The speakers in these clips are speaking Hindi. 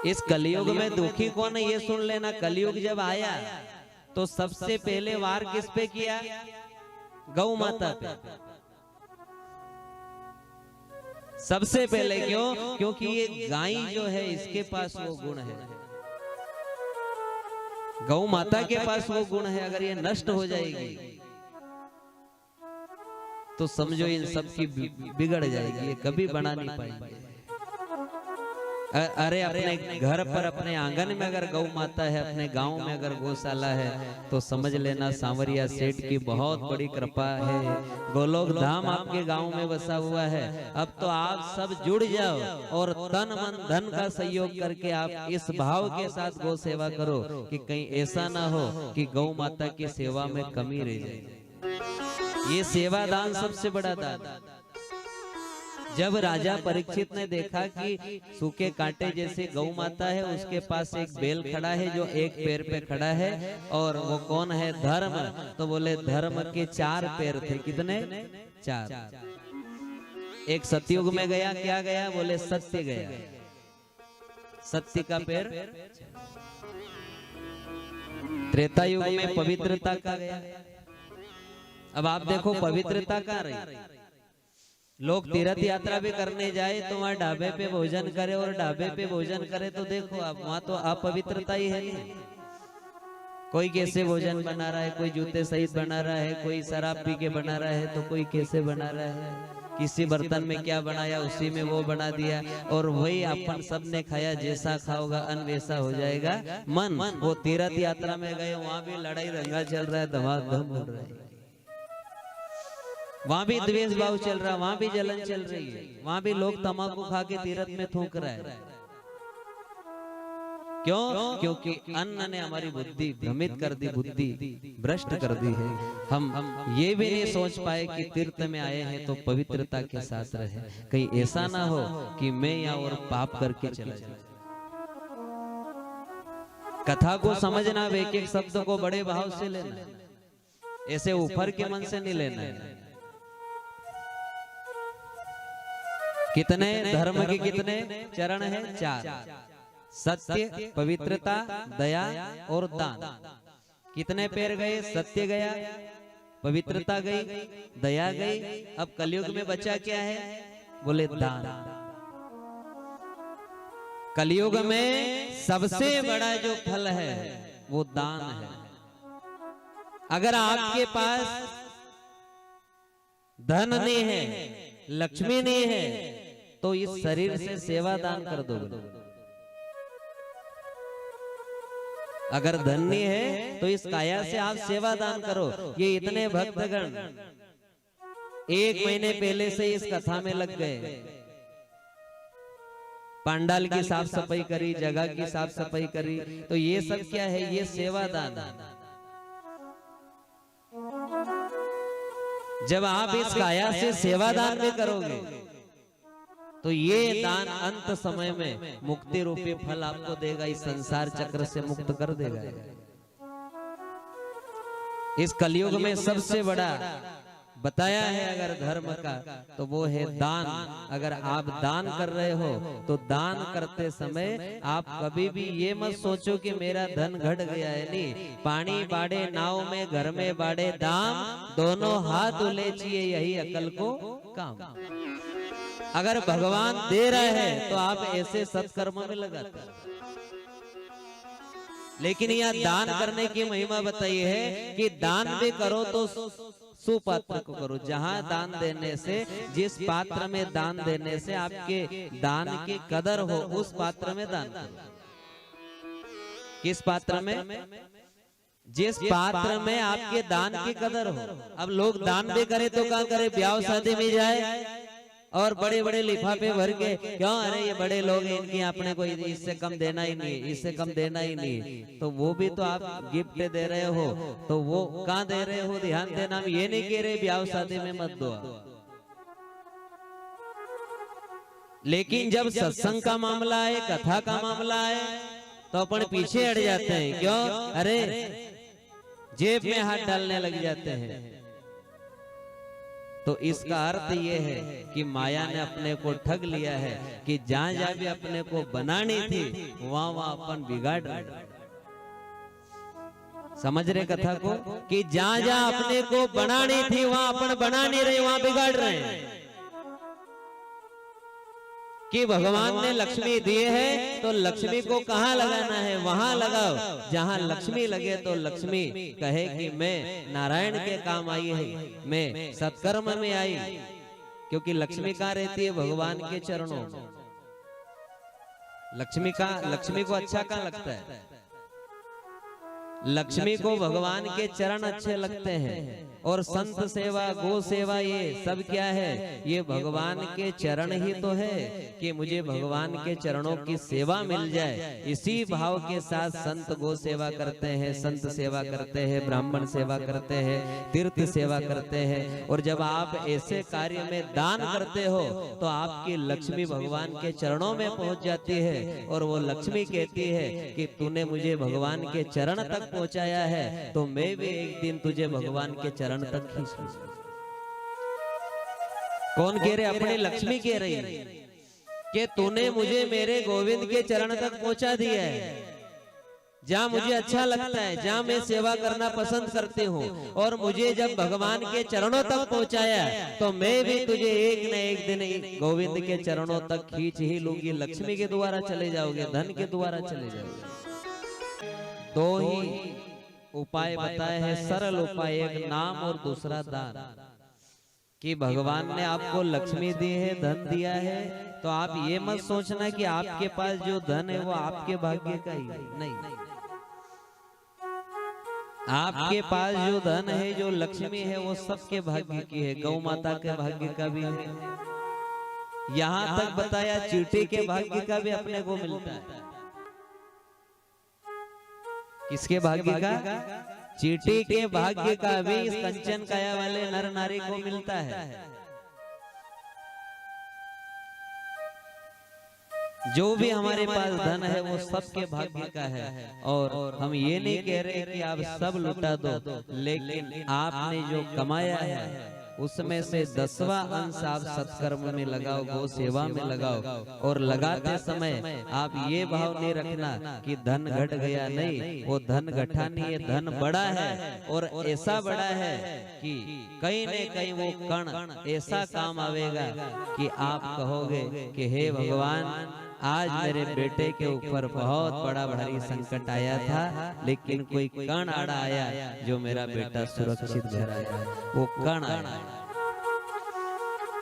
इस कलयुग में दुखी कौन है ये सुन लेना। कलयुग जब आया तो सबसे पहले वार किस पे किया? गौ माता पे सबसे पहले। क्यों? क्योंकि ये गाय जो है इसके पास वो गुण है, गौ माता के पास वो गुण है। अगर ये नष्ट हो जाएगी तो समझो इन सब की बिगड़ जाएगी, ये कभी बना नहीं पाएंगे। अरे अपने घर पर अपने आंगन में अगर गौ माता है, अपने गांव में अगर गौशाला है, तो समझ लेना सांवरिया सेठ की बहुत बड़ी कृपा है। गोलोक धाम आपके गांव में बसा हुआ है। अब तो आप सब जुड़ जाओ और तन मन धन का सहयोग करके आप इस भाव के साथ गौ सेवा करो कि कहीं ऐसा ना हो कि गौ माता की सेवा में कमी रह जाए। ये सेवा दान सबसे बड़ा दान। जब राजा परीक्षित ने देखा कि सूखे कांटे जैसे गौ माता है, उसके पास एक बैल खड़ा है जो एक पैर पे खड़ा है, और वो कौन है? धर्म। तो बोले धर्म के 4 पैर थे। कितने? 4। एक सतयुग में गया, क्या गया? बोले सत्य गया। सत्य का पैर। त्रेता युग में पवित्रता का गया। अब आप देखो पवित्रता का रही। लोग तीर्थ यात्रा भी करने जाए तो वहाँ ढाबे पे भोजन करे, और ढाबे पे भोजन करे तो देखो आप वहाँ तो अपवित्रता ही है नहीं। कोई कैसे भोजन बना रहा है, कोई जूते सहित बना रहा है, कोई शराब पी के बना रहा है, तो कोई कैसे बना रहा है, किसी बर्तन में क्या बनाया उसी में वो बना दिया, और वही अपन सब ने खाया। जैसा खाओगा अन्न वैसा हो जाएगा मन। वो तीर्थ यात्रा में गए, वहाँ भी लड़ाई रंगा चल रहा है, धमाधम हो रहा है, वहां भी द्वेष भाव चल रहा है, वहां भी जलन चल रही है, वहां भी लोग तंबाकू खा के तीर्थ में थूक रहा है। क्यों? क्योंकि अन्न ने हमारी बुद्धि भ्रमित कर दी, बुद्धि भ्रष्ट कर दी है। हम ये भी नहीं सोच पाए कि तीर्थ में आए हैं तो पवित्रता के साथ रहे, कहीं ऐसा ना हो कि मैं यहाँ और पाप करके चला जाऊं। कथा को समझना, एक एक शब्द को बड़े भाव से लेना, ऐसे ऊपर के मन से नहीं लेना है। कितने धर्म के कितने चरण हैं? 4। सत्य, पवित्रता, दया और दान। कितने पैर गए? सत्य गया, पवित्रता गई, दया गई। अब कलयुग में बचा क्या है? बोले दान। कलयुग में सबसे बड़ा जो फल है वो दान है। अगर आपके पास धन नहीं है, लक्ष्मी नहीं है, तो इस शरीर से सेवा दान कर दो। अगर धन नहीं है तो इस काया से आप सेवा दान करो। ये इतने भक्तगण 1 महीने पहले से इस कथा में लग गए। पंडाल की साफ सफाई करी, जगह की साफ सफाई करी, तो ये सब क्या है? ये सेवा दान। जब आप इस काया से सेवा दान भी करोगे तो ये दान अंत समय में मुक्ति रूपी फल आपको देगा, इस संसार चक्र से मुक्त कर देगा। इस कलयुग में सबसे बड़ा बताया है अगर धर्म का, तो वो है दान। अगर आप दान कर रहे हो तो दान करते समय आप कभी भी ये मत सोचो कि मेरा धन घट गया है। नहीं, पानी बाड़े नाव में, घर में बाड़े दाम, दोनों हाथ उलेचिए यही अकल को काम। अगर भगवान दे रहे हैं तो आप ऐसे सत्कर्म में लगाते हैं। लेकिन यह दान करने की महिमा बताई है कि दान भी करो तो सुपात्र को करो। जहां दान देने से, जिस पात्र में दान देने से आपके दान की कदर हो, उस पात्र में दान करो। किस पात्र में? जिस पात्र में आपके दान की कदर हो। अब लोग दान भी करे तो क्या करे? ब्याह शादी में जाए और बड़े बड़े लिफाफे भर के, क्यों? अरे ये बड़े लोग हैं, इनकी आपने कोई इससे कम देना ही नहीं, इससे कम देना ही नहीं। तो वो भी तो आप गिफ्ट दे रहे हो, तो वो कहाँ दे रहे हो? ध्यान देना। हम ये नहीं कह रहे ब्याह शादी में मत दो, लेकिन जब सत्संग का मामला है, कथा का मामला है, तो अपन पीछे हट जाते हैं। क्यों? अरे जेब में हाथ डालने लग जाते हैं। तो इसका अर्थ ये है कि माया ने अपने को ठग लिया है कि जहां जहां भी अपने को बनानी थी वहां वहां अपन बिगाड़ रहे। समझ रहे कथा को कि जहां जहां अपने को बनानी थी वहां अपन बना नहीं रहे, वहां बिगाड़ रहे हैं। कि भगवान ने लक्ष्मी दिए है तो लक्ष्मी को कहाँ लगाना है वहां लगाओ। जहां लक्ष्मी लगे तो लक्ष्मी कहे कि मैं नारायण के काम आई है, मैं सत्कर्म में आई। क्योंकि लक्ष्मी कहाँ रहती है? भगवान के चरणों में। लक्ष्मी को अच्छा कहाँ लगता है? लक्ष्मी को भगवान के चरण अच्छे लगते हैं। और संत सेवा, गो सेवा, ये सब क्या है? ये भगवान के चरण ही तो है कि मुझे भगवान के चरणों की सेवा मिल जाए। इसी भाव के साथ संत गो सेवा करते हैं, संत सेवा करते हैं, ब्राह्मण सेवा करते हैं, तीर्थ सेवा करते हैं। और जब आप ऐसे कार्य में दान करते हो तो आपकी लक्ष्मी भगवान के चरणों में पहुंच जाती है। और वो लक्ष्मी कहती है कि तूने मुझे भगवान के चरण तक पहुंचाया है तो मैं भी एक दिन तुझे भगवान के चरण तक खींच। कौन कह रहे? अपनी लक्ष्मी कह रही है कि तूने मुझे मेरे गोविंद के चरण तक पहुंचा दिया है। जहां मुझे अच्छा लगता है, जहां मैं सेवा करना पसंद करती हूँ, और मुझे जब भगवान के चरणों तक पहुंचाया तो मैं भी तुझे एक न एक दिन गोविंद के चरणों तक खींच ही लूंगी। लक्ष्मी के द्वारा चले जाओगे, धन के द्वारा चले जाओगे। दो ही उपाय बताए हैं, सरल उपाय, एक नाम और दूसरा दान। कि भगवान ने आपको लक्ष्मी दी है, धन दिया है, तो आप ये मत सोचना कि आपके पास जो धन है वो आपके भाग्य का ही नहीं। आपके पास जो धन है, जो लक्ष्मी है, वो सबके भाग्य की है। गौ माता के भाग्य का भी है। यहाँ तक बताया चींटी के भाग्य का भी अपने को मिलता है। किसके भाग्य का? चींटी के भाग्य का भी इस कंचन काया वाले नर नारी को मिलता है। जो भी हमारे पास धन है वो सबके भाग्य का है। और हम ये नहीं कह रहे कि आप सब लुटा दो, लेकिन आपने जो कमाया है उसमें से 10वां अंश आप सत्कर्म में लगाओ, गो सेवा में लगाओ। और लगाते समय आप ये भाव नहीं रखना कि धन घट गया, नहीं, वो धन घटा नहीं है, धन बड़ा है। और ऐसा बड़ा है कि कहीं न कहीं वो कण ऐसा काम आवेगा कि आप कहोगे कि हे भगवान, आज मेरे बेटे के ऊपर बहुत बड़ा भारी संकट आया था, लेकिन कोई कण आड़ा आया जो मेरा बेटा सुरक्षित घर आया। वो कण आया।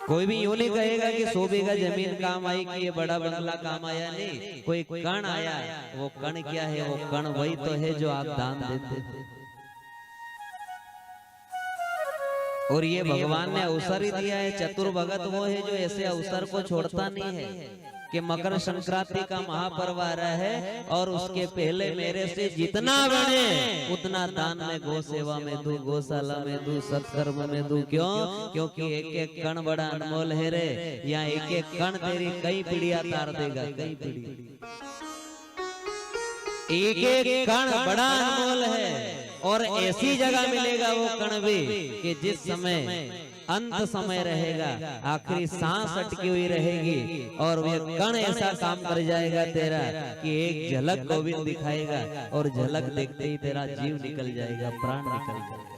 कोई भी यूं नहीं कहेगा कि 100 बीघा जमीन काम आई, कि ये बड़ा बंगला काम आया, नहीं, कोई कण आया। वो कण क्या है? वो कण वही तो है जो आप दान देते थे। और ये भगवान ने अवसर ही दिया है। चतुर भगत वो है जो ऐसे अवसर को छोड़ता नहीं है कि मकर संक्रांति का महापर्व आ रहा है और उसके पहले मेरे से जितना बने उतना दान में गौ सेवा में दूं, गौशाला में दूं, सत्कर्म में दूं। क्यों? क्योंकि एक एक कण बड़ा अनमोल है रे। या एक एक कण तेरी कई पीढ़ियां तार देगा, कई पीढ़ी। एक एक कण बड़ा अनमोल है। और ऐसी जगह मिलेगा वो कण भी कि जिस समय अंत समय रहेगा, आखिरी सांस अटकी हुई रहेगी, और वो कण ऐसा काम कर जाएगा तेरा कि एक झलक गोविंद दिखाएगा, और झलक देखते ही तेरा जीव निकल जाएगा, प्राण निकल जाएगा।